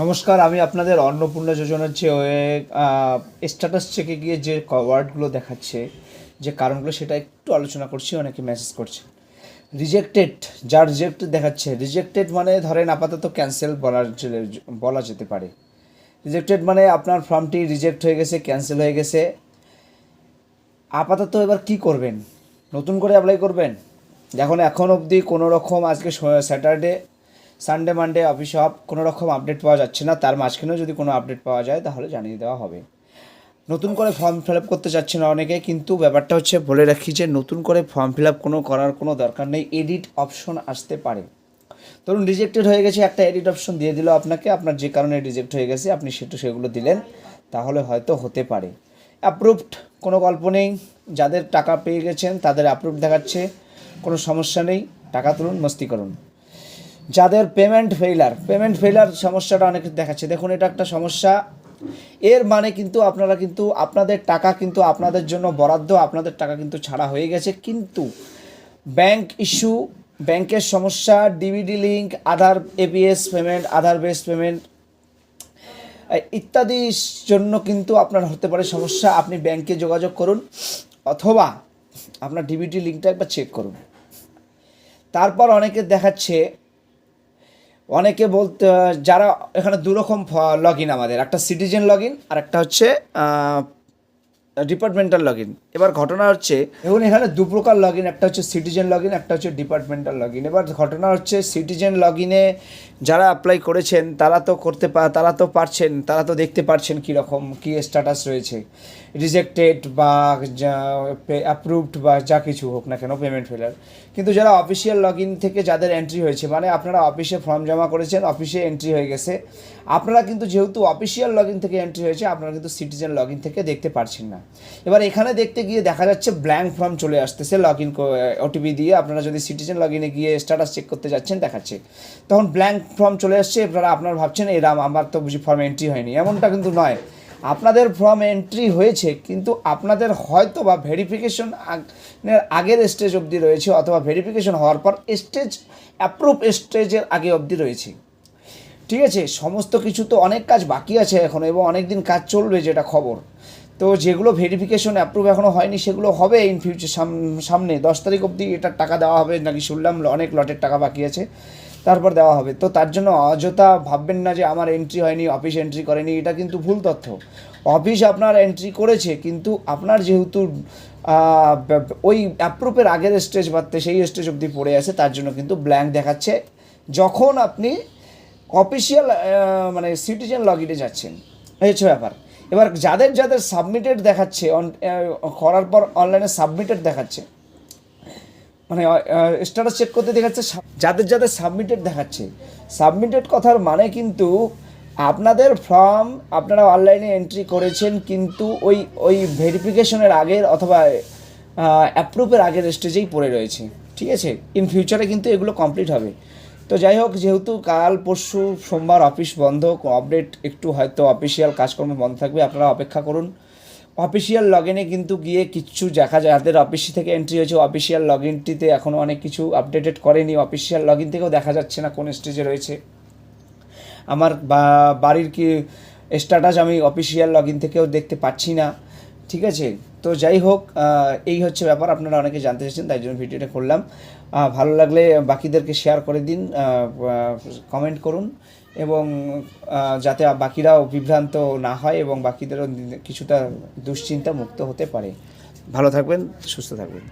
নমস্কার, আমি আপনাদের অন্নপূর্ণা যোজনার যে স্ট্যাটাস চেকে গিয়ে যে ওয়ার্ডগুলো দেখাচ্ছে, যে কারণগুলো সেটা একটু আলোচনা করছি। অনেকে মেসেজ করছে রিজেক্টেড, যা রিজেক্টেড দেখাচ্ছে। রিজেক্টেড মানে ধরেন আপাতত ক্যান্সেল বলা যেতে পারে। রিজেক্টেড মানে আপনার ফর্মটি রিজেক্ট হয়ে গেছে, ক্যান্সেল হয়ে গেছে। আপাতত এবার কি করবেন? নতুন করে অ্যাপ্লাই করবেন? এখন অবধি কোনো রকম, আজকে Saturday, Sunday, Monday office of, কোনো রকম আপডেট পাওয়া যাচ্ছে না। তার মাঝখানেও যদি কোনো আপডেট পাওয়া যায় তাহলে জানিয়ে দেওয়া হবে। নতুন করে ফর্ম ফিল আপ করতে চাচ্ছে না অনেকে, কিন্তু ব্যাপারটা হচ্ছে বলে রাখি যে নতুন করে ফর্ম ফিল আপ করার কোনো দরকার নেই। এডিট অপশন আসতে পারে। ধরুন রিজেক্টেড হয়ে গেছে, একটা এডিট অপশন দিয়ে দিল আপনাকে, আপনার যে কারণে রিজেক্ট হয়ে গেছে আপনি সেগুলো দিলেন, তাহলে হয়তো হতে পারে। অ্যাপ্রুভড, কোনো গল্প নেই। যাদের টাকা পেয়ে গেছেন তাদের অ্যাপ্রুভ দেখাচ্ছে, কোনো সমস্যা নেই, টাকা তুলুন, মস্তি করুন। যাদের পেমেন্ট ফেইলার সমস্যাটা অনেক দেখাচ্ছে, দেখুন এটা একটা সমস্যা। এর মানে কিন্তু আপনারা কিন্তু আপনাদের টাকা কিন্তু আপনাদের জন্য বরাদ্দ, আপনাদের টাকা কিন্তু ছাড়া হয়ে গেছে, কিন্তু ব্যাংকের সমস্যা, ডিবিডি লিঙ্ক, আধার এপিএস পেমেন্ট, আধার বেস পেমেন্ট ইত্যাদির জন্য কিন্তু আপনার হতে পারে সমস্যা। আপনি ব্যাংকে যোগাযোগ করুন, অথবা আপনার ডিবিডি লিঙ্কটা একবার চেক করুন। তারপর অনেকে দেখাচ্ছে, অনেকে বলতে, যারা এখানে দুরকম লগ ইন, আমাদের একটা সিটিজেন লগ ইন আর একটা হচ্ছে ডিপার্টমেন্টাল লগ ইন। এবার ঘটনা হচ্ছে, এবং এখানে দু প্রকার লগ ইন, একটা হচ্ছে সিটিজেন লগ ইন, একটা হচ্ছে ডিপার্টমেন্টাল লগ ইন। এবার ঘটনা হচ্ছে সিটিজেন লগ ইনে যারা অ্যাপ্লাই করেছেন তারা তো পারছেন, তারা তো দেখতে পারছেন কীরকম কী স্ট্যাটাস রয়েছে, রিজেক্টেড বা অ্যাপ্রুভড বা যা কিছু হোক না কেন, পেমেন্ট ফেলার। কিন্তু যারা অফিসিয়াল লগ ইন থেকে যাদের এন্ট্রি হয়েছে, মানে আপনারা অফিসে ফর্ম জমা করেছেন, অফিসে এন্ট্রি হয়ে গেছে, আপনারা কিন্তু যেহেতু অফিসিয়াল লগ ইন থেকে এন্ট্রি হয়েছে, আপনারা কিন্তু সিটিজেন লগ ইন থেকে দেখতে পারছেন না। এবার এখানে দেখতে গিয়ে দেখা যাচ্ছে ব্ল্যাঙ্ক ফর্ম চলে আসতেছে, লগ ইন ওটিপি দিয়ে। আপনারা যদি সিটিজেন লগ ইনে গিয়ে স্ট্যাটাস চেক করতে যাচ্ছেন, দেখাচ্ছে তখন ব্ল্যাঙ্ক ফর্ম চলে আসছে। আপনারা ভাবছেন এরাম আমার তো বুঝি ফর্ম এন্ট্রি হয়নি। এমনটা কিন্তু নয়, আপনাদের ফর্ম এন্ট্রি হয়েছে, কিন্তু আপনাদের হয়তো বা ভেরিফিকেশন আগের স্টেজ অবধি রয়েছে, অথবা ভেরিফিকেশন হওয়ার পর অ্যাপ্রুভ স্টেজের আগে অবধি রয়েছে। ঠিক আছে, সমস্ত কিছু তো অনেক কাজ বাকি আছে এখনও, এবং অনেক দিন কাজ চলবে, যেটা খবর। তো যেগুলো ভেরিফিকেশন অ্যাপ্রুভ এখনও হয়নি সেগুলো হবে ইন ফিউচার, সামনে 10 তারিখ অবধি এটার টাকা দেওয়া হবে নাকি শুনলাম, অনেক লটের টাকা বাকি আছে, তারপর দেওয়া হবে। তো তার জন্য অযথা ভাববেন না যে আমার এন্ট্রি হয়নি, অফিস এন্ট্রি করেনি, এটা কিন্তু ভুল তথ্য। অফিস আপনার এন্ট্রি করেছে, কিন্তু আপনার যেহেতু ওই অ্যাপ্রুভের আগের স্টেজ বাদতে সেই স্টেজ অবধি পড়ে আছে, তার জন্য কিন্তু ব্ল্যাঙ্ক দেখাচ্ছে যখন আপনি অফিসিয়াল মানে সিটিজেন লগ ইনে যাচ্ছেন। এই হচ্ছে ব্যাপার। এবার যাদের সাবমিটেড দেখাচ্ছে, করার পর অনলাইনে সাবমিটেড দেখাচ্ছে, মানে স্ট্যাটাস চেক করতে দেখাচ্ছে, যাদের সাবমিটেড দেখাচ্ছে, সাবমিটেড কথার মানে কিন্তু আপনাদের ফর্ম আপনারা অনলাইনে এন্ট্রি করেছেন, কিন্তু ওই ভেরিফিকেশনের আগের অথবা অ্যাপ্রুভের আগের স্টেজেই পড়ে রয়েছে। ঠিক আছে, ইন ফিউচারে কিন্তু এগুলো কমপ্লিট হবে। তো যাই হোক, যেহেতু কাল পরশু সোমবার অফিস বন্ধ, আপডেট একটু হয়তো অফিসিয়াল কাজকর্ম বন্ধ থাকবে, আপনারা অপেক্ষা করুন। অফিসিয়াল লগ ইনে কিন্তু গিয়ে কিচ্ছু দেখা যায়, যাদের অফিস থেকে এন্ট্রি হয়েছে অফিসিয়াল লগ ইনটিতে এখনও অনেক কিছু আপডেটেড করেনি, অফিসিয়াল লগ ইন থেকেও দেখা যাচ্ছে না কোন স্টেজে রয়েছে। আমার বাড়ির কি স্ট্যাটাস আমি অফিসিয়াল লগ ইন থেকেও দেখতে পাচ্ছি না। ঠিক আছে, তো যাই হোক, এই হচ্ছে ব্যাপার। আপনারা অনেকে জানতে চাইছেন, তাই জন্য ভিডিওটা করলাম। ভালো লাগলে বাকিদেরকে শেয়ার করে দিন, কমেন্ট করুন, এবং যাতে বাকিরাও বিভ্রান্ত না হয় এবং বাকিদেরও কিছুটা দুশ্চিন্তা মুক্ত হতে পারে। ভালো থাকবেন, সুস্থ থাকবেন।